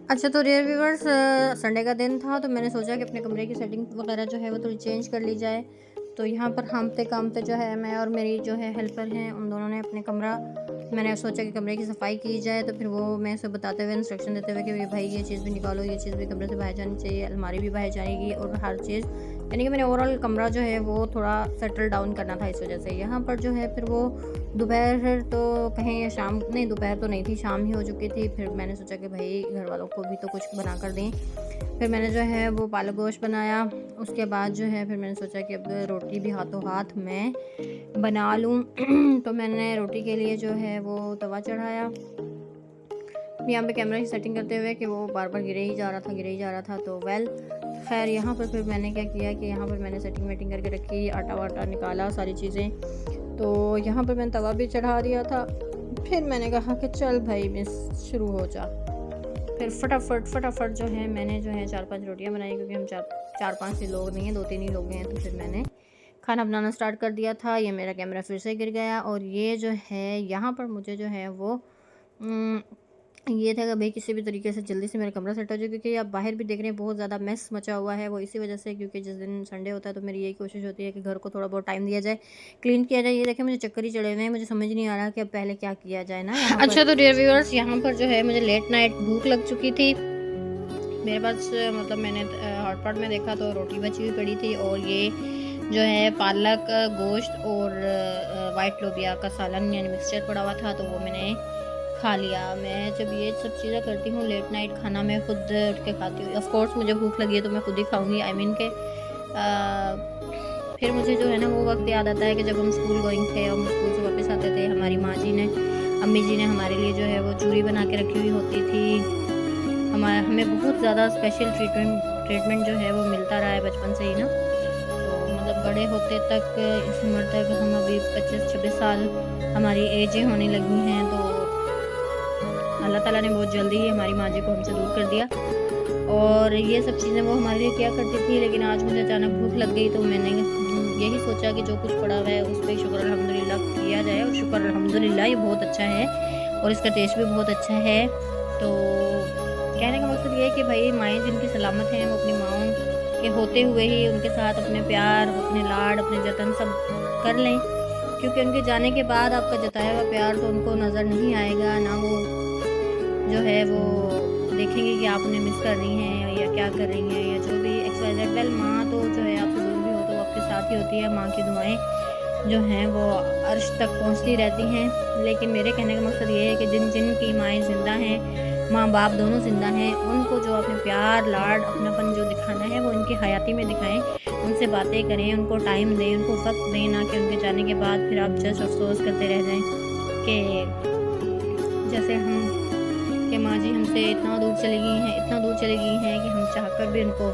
अच्छा, तो dear viewers, Sunday का दिन था तो मैंने सोचा कि अपने कमरे की सेटिंग वगैरह जो है वो थोड़ी चेंज कर ली जाए। तो यहाँ पर हांफते कामते जो है मैं और मेरी जो है हेल्पर हैं, उन दोनों ने अपने कमरा, मैंने सोचा कि कमरे की सफाई की जाए। तो फिर वो मैं उसे बताते हुए, इंस्ट्रक्शन देते हुए कि भाई ये चीज़ भी निकालो, ये चीज़ भी कमरे से बाहर जानी चाहिए, अलमारी भी बाहर जाएगी और हर चीज़, यानी कि मैंने ओवरऑल कमरा जो है वो थोड़ा सेटल डाउन करना था। इस वजह से यहाँ पर जो है फिर वो दोपहर तो कहें या शाम, नहीं दोपहर तो नहीं थी, शाम ही हो चुकी थी। फिर मैंने सोचा कि भाई घर वालों को भी तो कुछ बना कर दें। फिर मैंने जो है वो पालक गोश्त बनाया। उसके बाद जो है फिर मैंने सोचा कि अब रोटी भी हाथों हाथ मैं बना लूँ। तो मैंने रोटी के लिए जो है वो तवा चढ़ाया। यहाँ पे कैमरा की सेटिंग करते हुए कि वो बार बार गिरे ही जा रहा था, गिरे ही जा रहा था। तो वेल खैर यहाँ पर फिर मैंने क्या किया कि यहाँ पर मैंने सेटिंग वेटिंग करके रखी, आटा वाटा निकाला, सारी चीज़ें। तो यहाँ पर मैंने तवा भी चढ़ा दिया था। फिर मैंने कहा कि चल भाई मिस, शुरू हो जा। फिर फटाफट जो है मैंने जो है 4-5 रोटियां बनाई, क्योंकि हम चार पाँच ही लोग नहीं हैं, 2-3 ही लोग हैं। तो फिर मैंने खाना बनाना स्टार्ट कर दिया था। ये मेरा कैमरा फिर से गिर गया और ये जो है यहाँ पर मुझे जो है वो ये था कि भाई किसी भी तरीके से जल्दी से मेरा कमरा सेट हो जाए, क्योंकि आप बाहर भी देख रहे हैं बहुत ज़्यादा मेस मचा हुआ है। वो इसी वजह से, क्योंकि जिस दिन संडे होता है तो मेरी यही कोशिश होती है कि घर को थोड़ा बहुत टाइम दिया जाए, क्लीन किया जाए। ये देखें मुझे चक्कर ही चढ़े हुए हैं, मुझे समझ नहीं आ रहा कि अब पहले क्या किया जाए ना यहाँ अच्छा, तो डियर व्यूअर्स, यहाँ पर जो है मुझे लेट नाइट भूख लग चुकी थी। मेरे पास मतलब मैंने हॉटपॉट में देखा तो रोटी बची हुई पड़ी थी, और ये जो है पालक गोश्त और वाइट लोबिया का सालन यानी मिक्सचर पड़ा हुआ था, तो वो मैंने खा लिया। मैं जब ये सब चीज़ें करती हूँ लेट नाइट, खाना मैं खुद उठ के खाती हूँ। ऑफ कोर्स मुझे भूख लगी है तो मैं खुद ही खाऊंगी, आई मीन के फिर मुझे जो है ना वो वक्त याद आता है कि जब हम स्कूल गोइंग थे, हम स्कूल से वापस आते थे, हमारी माँ जी ने, अम्मी जी ने हमारे लिए जो है वो चूरी बना के रखी हुई होती थी। हमें बहुत ज़्यादा स्पेशल ट्रीटमेंट जो है वो मिलता रहा है बचपन से ही ना। तो मतलब बड़े होते तक, इस उम्र तक, हम अभी 25-26 साल हमारी एजें होने लगी हैं, तो अल्लाह ताला ने बहुत जल्दी ही हमारी माँ जी को हमसे दूर कर दिया। और ये सब चीज़ें वो हमारे लिए किया करती थी। लेकिन आज मुझे अचानक भूख लग गई तो मैंने यही सोचा कि जो कुछ पड़ा हुआ है उस पर शुक्र अल्हम्दुलिल्लाह किया जाए, और शुक्र अल्हम्दुलिल्लाह ये बहुत अच्छा है और इसका टेस्ट भी बहुत अच्छा है। तो कहने का मकसद ये है कि भाई माएँ जिनकी सलामत हैं वो अपनी माँओं के होते हुए ही उनके साथ अपने प्यार, अपने लाड, अपने जतन सब कर लें, क्योंकि उनके जाने के बाद आपका जताया हुआ प्यार तो उनको नज़र नहीं आएगा, ना वो जो है वो देखेंगे कि आप उन्हें मिस कर रही हैं या क्या कर रही हैं या जो भी XYZ। वेल माँ तो जो है आपसे दूर भी हो तो आपके साथ ही होती है। माँ की दुआएं जो हैं वो अर्श तक पहुँचती रहती हैं। लेकिन मेरे कहने का मकसद ये है कि जिन जिन की माएँ ज़िंदा हैं, माँ बाप दोनों ज़िंदा हैं, उनको जो अपने प्यार लाड अपनापन जो दिखाना है वो उनकी हयाती में दिखाएं, उनसे बातें करें, उनको टाइम दें, उनको वक्त दें, ना कि उनके जाने के बाद फिर आप जस्ट अफसोस करते रह जाएं कि जैसे हम कि माँ जी हमसे इतना दूर चली गई हैं, इतना दूर चली गई हैं कि हम चाहकर भी उनको।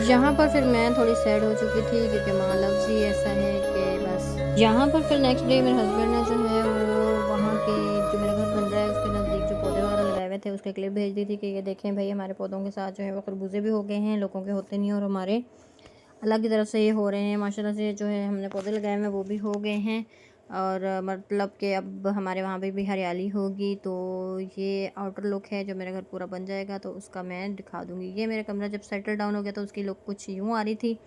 यहाँ पर फिर मैं थोड़ी सैड हो चुकी थी, क्योंकि माँ लफ्ज़ ही ऐसा है कि बस। यहाँ पर फिर नेक्स्ट डे मेरे हस्बैंड ने जो है वो वहाँ के, जो मेरा घर बन रहा है उसके नज़दीक जो पौधे वगैरह लगाए हुए थे उसके क्लिप भेज दी थी कि ये देखें भाई हमारे पौधों के साथ जो है वो खरबूजे भी हो गए हैं, लोगों के होते नहीं और हमारे अल्लाह की तरफ से ये हो रहे हैं माशाल्लाह से। जो है हमने पौधे लगाए हुए वो भी हो गए हैं, और मतलब कि अब हमारे वहाँ पे भी हरियाली होगी। तो ये आउटर लुक है, जो मेरा घर पूरा बन जाएगा तो उसका मैं दिखा दूँगी। ये मेरा कमरा जब सेटल डाउन हो गया तो उसकी लुक कुछ यूँ आ रही थी,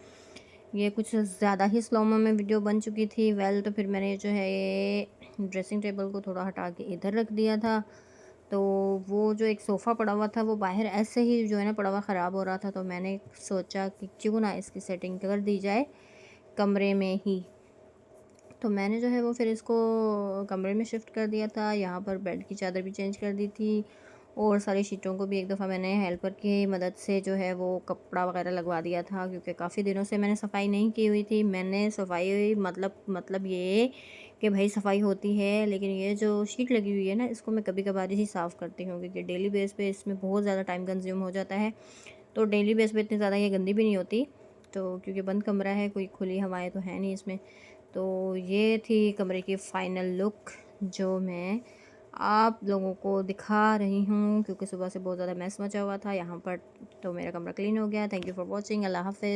ये कुछ ज़्यादा ही स्लोमो में वीडियो बन चुकी थी। वेल तो फिर मैंने जो है ये ड्रेसिंग टेबल को थोड़ा हटा के इधर रख दिया था। तो वो जो एक सोफ़ा पड़ा हुआ था वो बाहर ऐसे ही जो है ना पड़ा हुआ ख़राब हो रहा था, तो मैंने सोचा कि क्यों ना इसकी सेटिंग कर दी जाए कमरे में ही। तो मैंने जो है वो फिर इसको कमरे में शिफ्ट कर दिया था। यहाँ पर बेड की चादर भी चेंज कर दी थी, और सारी शीटों को भी एक दफ़ा मैंने हेल्पर की मदद से जो है वो कपड़ा वगैरह लगवा दिया था, क्योंकि काफ़ी दिनों से मैंने सफाई नहीं की हुई थी। मैंने सफाई मतलब ये कि भाई सफाई होती है, लेकिन ये जो शीट लगी हुई है ना इसको मैं कभी कभार ही साफ़ करती हूँ, क्योंकि डेली बेस पे इसमें बहुत ज़्यादा टाइम कंज्यूम हो जाता है। तो डेली बेस पे इतनी ज़्यादा ये गंदी भी नहीं होती, तो क्योंकि बंद कमरा है, कोई खुली हवाएं तो है नहीं इसमें। तो ये थी कमरे की फ़ाइनल लुक जो मैं आप लोगों को दिखा रही हूँ, क्योंकि सुबह से बहुत ज़्यादा मैस मचा हुआ था यहाँ पर। तो मेरा कमरा क्लीन हो गया। Thank you for watching. अल्लाह हाफ़िज़।